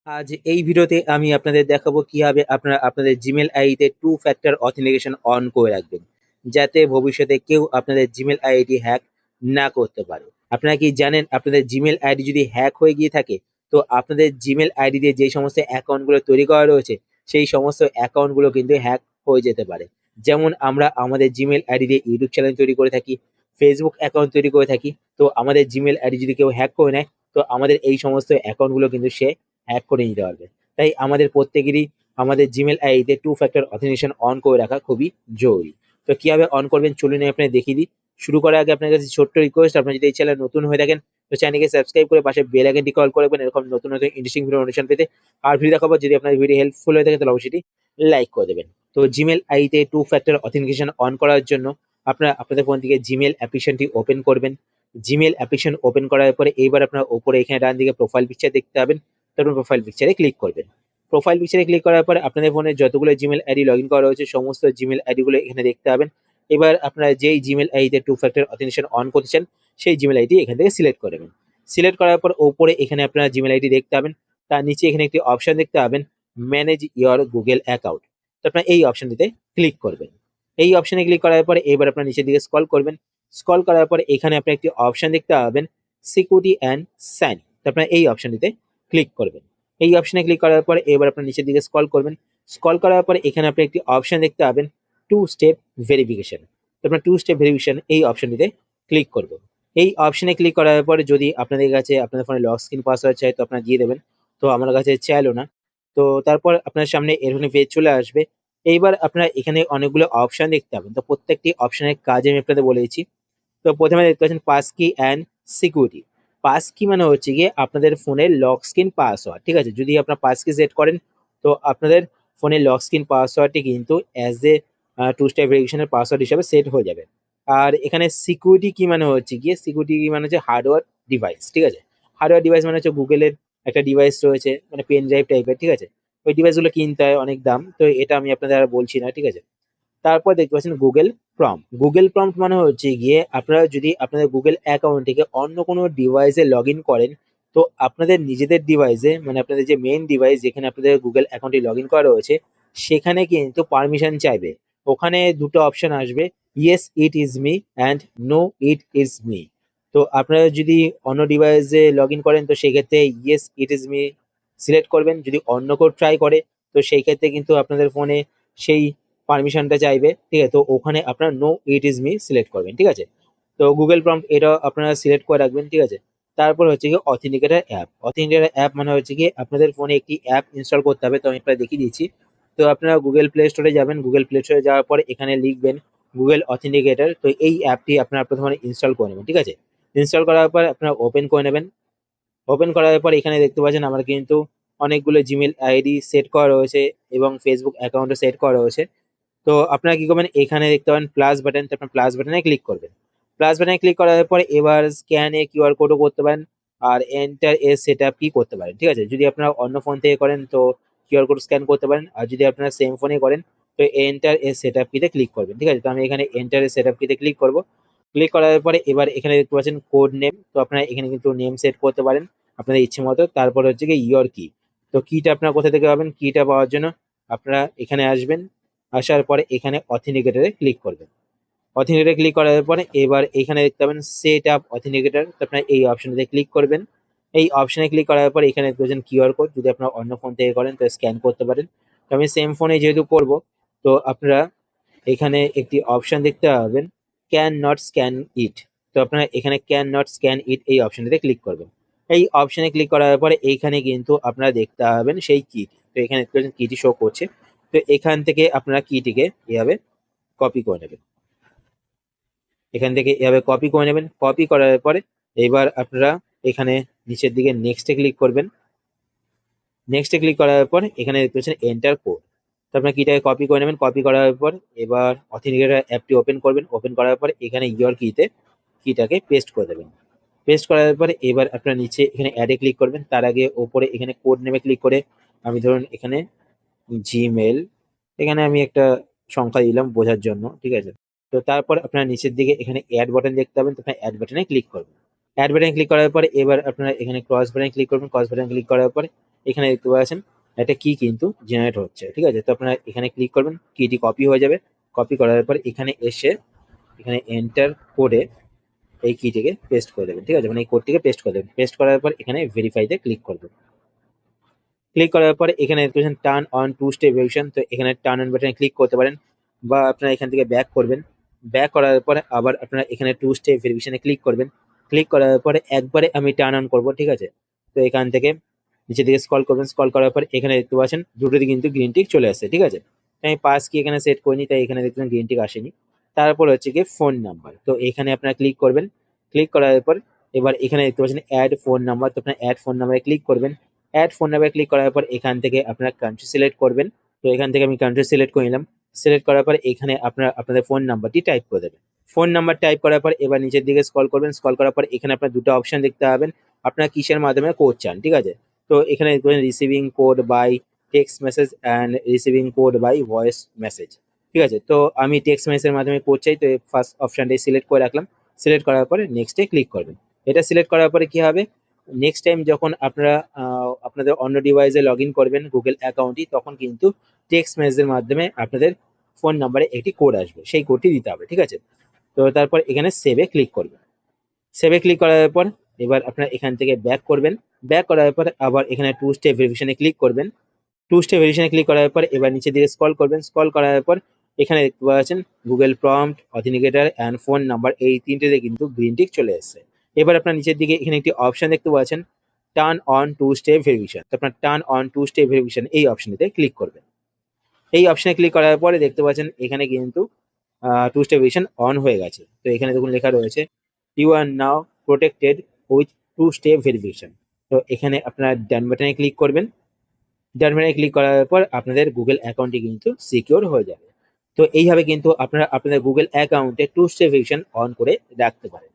আজ এই ভিডিওতে আমি আপনাদের দেখাবো কিভাবে আপনারা আপনাদের জিমেল আইডিতে টু ফ্যাক্টর অথেন্টিকেশন অন করে রাখবেন, যাতে ভবিষ্যতে কেউ আপনাদের জিমেল আইডি হ্যাক না করতে পারে। আপনারা কি জানেন আপনাদের জিমেল আইডি যদি হ্যাক হয়ে গিয়ে থাকে, তো আপনাদের জিমেল আইডি দিয়ে যে সমস্ত অ্যাকাউন্টগুলো তৈরি করা রয়েছে সেই সমস্ত অ্যাকাউন্টগুলো কিন্তু হ্যাক হয়ে যেতে পারে। যেমন আমরা আমাদের জিমেল আইডি দিয়ে ইউটিউব চ্যানেল তৈরি করে থাকি, ফেসবুক অ্যাকাউন্ট তৈরি করে থাকি। তো আমাদের জিমেল আইডি যদি কেউ হ্যাক করে নেয়, তো আমাদের এই সমস্ত অ্যাকাউন্টগুলো কিন্তু সে হ্যাক করে নিতে পারবে। তাই আমাদের প্রত্যেকেরই আমাদের জিমেল আইডিতে টু ফ্যাক্টর অথেন্টিকেশন অন করে রাখা খুবই জরুরি। তো কিভাবে অন করবেন চলুন আপনাদের দেখিয়ে দিই। শুরু করার আগে আপনার কাছে ছোট্ট রিকোয়েস্ট, আপনি যদি এই চ্যানেল নতুন হয়ে থাকেন তো চ্যানেলকে সাবস্ক্রাইব করে পাশে বেল আইকনটি কল করে রাখবেন এরকম নতুন নতুন ইন্টারেস্টিং ভিডিও নোটিফিকেশন পেতে। আর ভিডিও দেখাবো, যদি আপনার ভিডিও হেল্পফুল হয়ে থাকে তাহলে অবশ্যই লাইক করে দেবেন। তো জিমেল আইডিতে টু ফ্যাক্টর অথেন্টিকেশন অন করার জন্য আপনারা আপনাদের ফোন থেকে জিমেল অ্যাপ্লিকেশনটি ওপেন করবেন। জিমেল অ্যাপ্লিকেশন ওপেন করার পরে এইবার আপনার ওপরে এখানে ডান দিকে প্রোফাইল পিকচার দেখতে পাবেন। তারপর প্রোফাইল পিকচারে ক্লিক করবেন। প্রোফাইল পিকচারে ক্লিক করার পরে আপনাদের ফোনে যতগুলো জিমেল আইডি লগ ইন করা রয়েছে সমস্ত জিমেল আইডি গুলো এখানে দেখতে পাবেন। এবার আপনারা যেই জিমেল আইডিতে টু ফ্যাক্টর অথেন্টিকেশন অন করতে চান সেই জিমেল আইডি এখান থেকে সিলেক্ট করবেন। সিলেক্ট করার পর ওপরে এখানে আপনারা জিমেল আইডি দেখতে পাবেন, তার নিচে এখানে একটি অপশন দেখতে পাবেন ম্যানেজ ইয়োর গুগল অ্যাকাউন্ট। তো আপনারা এই অপশনটিতে ক্লিক করবেন। এই অপশনে ক্লিক করার পরে এবার আপনারা নিচের দিকে স্ক্রল করবেন। স্ক্রল করার পরে এখানে আপনি একটি অপশন দেখতে পাবেন সিকিউরিটি অ্যান্ড সাইন। তো আপনারা এই অপশনটিতে ক্লিক করবেন। এই অপশনে ক্লিক করার পরে এবার আপনার নিচের দিকে স্ক্রল করবেন। স্ক্রল করার পরে এখানে আপনি একটি অপশন দেখতে পাবেন টু স্টেপ ভেরিফিকেশন। তো আপনার টু স্টেপ ভেরিফিকেশন এই অপশনটিতে ক্লিক করবেন। এই অপশনে ক্লিক করার পরে যদি আপনাদের কাছে আপনাদের ফোনে লক স্ক্রিন পাসওয়ার্ড চাই তো আপনারা দিয়ে দেবেন। তো আমার কাছে চাইলো না। তো তারপর আপনার সামনে এরকম পেজ চলে আসবে। এইবার আপনারা এখানে অনেকগুলো অপশন দেখতে পাবেন। তো প্রত্যেকটি অপশনের কাজ আমি আপনাদের বলে দিচ্ছি। তো প্রথমে দেখতে পাচ্ছেন পাস কি অ্যান্ড সিকিউরিটি। পাস কি মানে হচ্ছে গিয়ে আপনাদের ফোনের লক স্ক্রিন পাসওয়ার্ড, ঠিক আছে? যদি আপনার পাস কি সেট করেন তো আপনাদের ফোনের লক স্ক্রিন পাসওয়ার্ডটি কিন্তু অ্যাজ এ টু স্টেপ ভেরিফিকেশনের পাসওয়ার্ড হিসাবে সেট হয়ে যাবে। আর এখানে সিকিউরিটি কি মানে হচ্ছে গিয়ে সিকিউরিটি কি মানে হচ্ছে হার্ডওয়্যার ডিভাইস, ঠিক আছে? হার্ডওয়্যার ডিভাইস মানে হচ্ছে গুগলের একটা ডিভাইস রয়েছে, মানে পেন ড্রাইভ টাইপের, ঠিক আছে? ওই ডিভাইসগুলো কিনতে হয় অনেক দাম, তো এটা আমি আপনাদের আর বলছি না, ঠিক আছে? তারপর দেখতে পাচ্ছেন গুগল প্রম্পট। গুগল প্রম্পট মানে হচ্ছে গিয়ে আপনারা যদি আপনাদের গুগল অ্যাকাউন্ট থেকে অন্য কোনো ডিভাইসে লগ ইন করেন, তো আপনাদের নিজেদের ডিভাইসে মানে আপনাদের যে মেইন ডিভাইস যেখানে আপনাদের গুগল অ্যাকাউন্টটি লগ ইন করা রয়েছে সেখানে কিন্তু পারমিশন চাইবে। ওখানে দুটো অপশন আসবে, yes it is me and no it is me. তো আপনারা যদি অন্য ডিভাইসে লগ ইন করেন তো সেক্ষেত্রে yes it is me select করবেন। যদি অন্য কেউ ট্রাই করে তো সেই ক্ষেত্রে কিন্তু আপনাদের ফোনে সেই পারমিশনটা চাইবে, ঠিক আছে? তো ওখানে আপনার no it is me select করবেন, ঠিক আছে? তো গুগল প্রম্পট এটা আপনারা সিলেক্ট করে রাখবেন, ঠিক আছে? তারপর হচ্ছে কি অথেন্টিকেটর অ্যাপ। অথেন্টিকেটর অ্যাপ মানে হচ্ছে কি আপনাদের ফোনে একটি অ্যাপ ইনস্টল করতে হবে, তো আমি আপনাদের দেখিয়ে দিচ্ছি। তো আপনারা গুগল প্লে স্টোরে যাবেন, গুগল প্লে স্টোরে যাওয়ার পরে এখানে লিখবেন গুগল অথেন্টিকেটর। তো এই অ্যাপটি আপনারা প্রথমে ইনস্টল করে নেবেন, ঠিক আছে? ইনস্টল করার পর আপনারা ওপেন করে নেবেন। ওপেন করার পর এখানে দেখতে পাচ্ছেন আমার কিন্তু অনেকগুলো জিমেল আইডি সেট করা রয়েছে এবং ফেসবুক অ্যাকাউন্টও সেট করা রয়েছে। তো আপনারা কি করবেন, এখানে দেখতে পাবেন প্লাস বাটন, তো আপনার প্লাস বাটনে ক্লিক করবেন। প্লাস বাটনে ক্লিক করার পরে এবার স্ক্যান এ কিউআর কোডও করতে পারেন আর এন্টার এ সেটআপ কি করতে পারেন, ঠিক আছে? যদি আপনারা অন্য ফোন থেকে করেন তো কিউআর কোড স্ক্যান করতে পারেন, আর যদি আপনারা সেম ফোনে করেন তো এন্টার এ সেটআপ কিতে ক্লিক করবেন, ঠিক আছে? তো আমি এখানে এন্টার এ সেটআপ কিতে ক্লিক করব। ক্লিক করার পরে এবার এখানে দেখতে পাচ্ছেন কোড নেম, তো আপনারা এখানে কিন্তু নেম সেট করতে পারেন আপনাদের ইচ্ছে মতো। তারপর হচ্ছে কি ইয়োর কি। তো কিটা আপনারা কোথা থেকে পাবেন, কিটা পাওয়ার জন্য আপনারা এখানে আসবেন। আসার পরে এখানে অথেন্টিকেটরে ক্লিক করবেন। অথেন্টিকেটরে ক্লিক করার পরে এবার এখানে দেখতে পাবেন সেট আপ অথেন্টিকেটর, তো আপনারা এই অপশনটিতে ক্লিক করবেন। এই অপশনে ক্লিক করার পর এখানে দেখতে পাচ্ছেন কিউআর কোড, যদি আপনারা অন্য ফোন থেকে করেন তো স্ক্যান করতে পারেন। তো আমি সেম ফোনে যেহেতু করব, তো আপনারা এখানে একটি অপশন দেখতে পাবেন ক্যান নট স্ক্যান ইট। তো আপনারা এখানে ক্যান নট স্ক্যান ইট এই অপশনটিতে ক্লিক করবেন। এই অপশনে ক্লিক করার পরে এইখানে কিন্তু আপনারা দেখতে পাবেন সেই কি। তো এখানে দেখতে পাচ্ছেন কিটি শো করছে। তো এখান থেকে আপনারা কিটিকে এভাবে কপি করে নেবেন। এখান থেকে এভাবে কপি করে নেবেন। কপি করার পরে এবার আপনারা এখানে নিচের দিকে নেক্সটে ক্লিক করবেন। নেক্সটে ক্লিক করার পর এখানে দেখতে পাচ্ছেন এন্টার কোড। তো আপনার কিটাকে কপি করে নেবেন। কপি করার পর এবার অথেন্টিকেটর অ্যাপটি ওপেন করবেন। ওপেন করার পর এখানে ইয়োর কিতে কিটাকে পেস্ট করে দেবেন। পেস্ট করার পরে এবার আপনার নিচে এখানে অ্যাডে ক্লিক করবেন। তার আগে ওপরে এখানে কোড নেমে ক্লিক করে আমি ধরুন এখানে জিমেল, এখানে আমি একটা সংখ্যা দিলাম বোঝার জন্য, ঠিক আছে? তো তারপর আপনার নিচের দিকে এখানে অ্যাড বাটন দেখতে পাবেন, তো আপনার অ্যাড বাটনে ক্লিক করবেন। অ্যাড বাটনে ক্লিক করার পরে এবার আপনারা এখানে ক্রস বাটনে ক্লিক করবেন। ক্রস বাটনে ক্লিক করার পরে এখানে দেখতে পাচ্ছেন একটা কি কিন্তু জেনারেট হচ্ছে, ঠিক আছে? তো আপনারা এখানে ক্লিক করবেন, কিটি কপি হয়ে যাবে। কপি করার পর এখানে এসে এখানে এন্টার করে এই কিটিকে পেস্ট করে দেবেন, ঠিক আছে? মানে এই কোডটিকে পেস্ট করে দেবেন। পেস্ট করার পর এখানে ভেরিফাইতে ক্লিক করবেন। ক্লিক করার পরে এখানে দেখতে পাচ্ছেন turn on two step verification, তো এখানে টার্ন অন বাটনে ক্লিক করতে পারেন বা আপনারা এখান থেকে ব্যাক করবেন। ব্যাক করার পরে আবার আপনারা এখানে টু স্টেপ ভেরিফিকেশনে ক্লিক করবেন। ক্লিক করার পরে একবারে আমি টার্ন অন করব, ঠিক আছে? তো এখান থেকে নিচের দিকে স্ক্রল করবেন, স্ক্রল করার পর এখানে দেখতে পাচ্ছেন দুটোতে কিন্তু গ্রিন টিক চলে আসছে, ঠিক আছে? তো আমি পাস কি এখানে সেট করিনি, তাই এখানে দেখবেন গ্রিন টিক আসেনি। তারপর হচ্ছে গিয়ে ফোন নাম্বার, তো এখানে আপনারা ক্লিক করবেন। ক্লিক করার পর এবার এখানে দেখতে পাচ্ছেন অ্যাড ফোন নাম্বার, তো আপনার অ্যাড ফোন নাম্বারে ক্লিক করবেন। অ্যাড ফোন নাম্বারে ক্লিক করার পর এখান থেকে আপনারা কান্ট্রি সিলেক্ট করবেন। তো এখান থেকে আমি কান্ট্রি সিলেক্ট করে নিলাম। সিলেক্ট করার পর এখানে আপনারা আপনাদের ফোন নাম্বারটি টাইপ করে দেবেন। ফোন নাম্বার টাইপ করার পর এবার নিচের দিকে স্ক্রল করবেন, স্ক্রল করার পর এখানে আপনার দুটো অপশন দেখতে পাবেন, আপনারা কিসের মাধ্যমে কোড চান, ঠিক আছে? তো এখানে দেখবেন receiving code by text message and receiving code by voice message, ঠিক আছে? তো আমি টেক্সট মেসেজের মাধ্যমে কোড চাই, তো ফার্স্ট অপশনটাই সিলেক্ট করে রাখলাম। সিলেক্ট করার পরে নেক্সটে ক্লিক করবেন। এটা সিলেক্ট করার পরে কি হবে, নেক্সট টাইম যখন আপনারা আপনাদের অন্য ডিভাইসে লগ ইন করবেন গুগল অ্যাকাউন্টটি, তখন কিন্তু টেক্সট মেসেজের মাধ্যমে আপনাদের ফোন নাম্বারে একটি কোড আসবে, সেই কোডটি দিতে হবে, ঠিক আছে? তো তারপর এখানে সেভে ক্লিক করবেন। সেভে ক্লিক করার পর এবার আপনারা এখান থেকে ব্যাক করবেন। ব্যাক করার পর আবার এখানে টু স্টেপ ভেরিফিকেশনে ক্লিক করবেন। টু স্টেপ ভেরিফিকেশনে ক্লিক করার পর এবার নিচের দিকে স্ক্রল করবেন। স্ক্রল করার পর এখানে দেখতে পাচ্ছেন Google prompt, authenticator and phone number, এই তিনটেতে কিন্তু গ্রিন টিক চলে এসেছে। এবার আপনার নিচের দিকে এখানে একটি অপশন দেখতে পাচ্ছেন turn on two step verification, তো আপনার turn on two step verification এই অপশনটিতে ক্লিক করবেন। এই অপশনে ক্লিক করার পরে দেখতে পাচ্ছেন এখানে কিন্তু টু স্টেপ ভেরিফিকেশন অন হয়ে গেছে। তো এখানে দেখুন লেখা রয়েছে you are now protected with two step verification. তো এখানে আপনার ডান বাটনে ক্লিক করবেন। ডান বাটনে ক্লিক করার পর আপনাদের গুগল অ্যাকাউন্টটি কিন্তু সিকিউর হয়ে যাবে। তো এইভাবে কিন্তু আপনারা আপনাদের গুগল অ্যাকাউন্টে টু স্টেপ ভেরিফিকেশন অন করে রাখতে পারেন।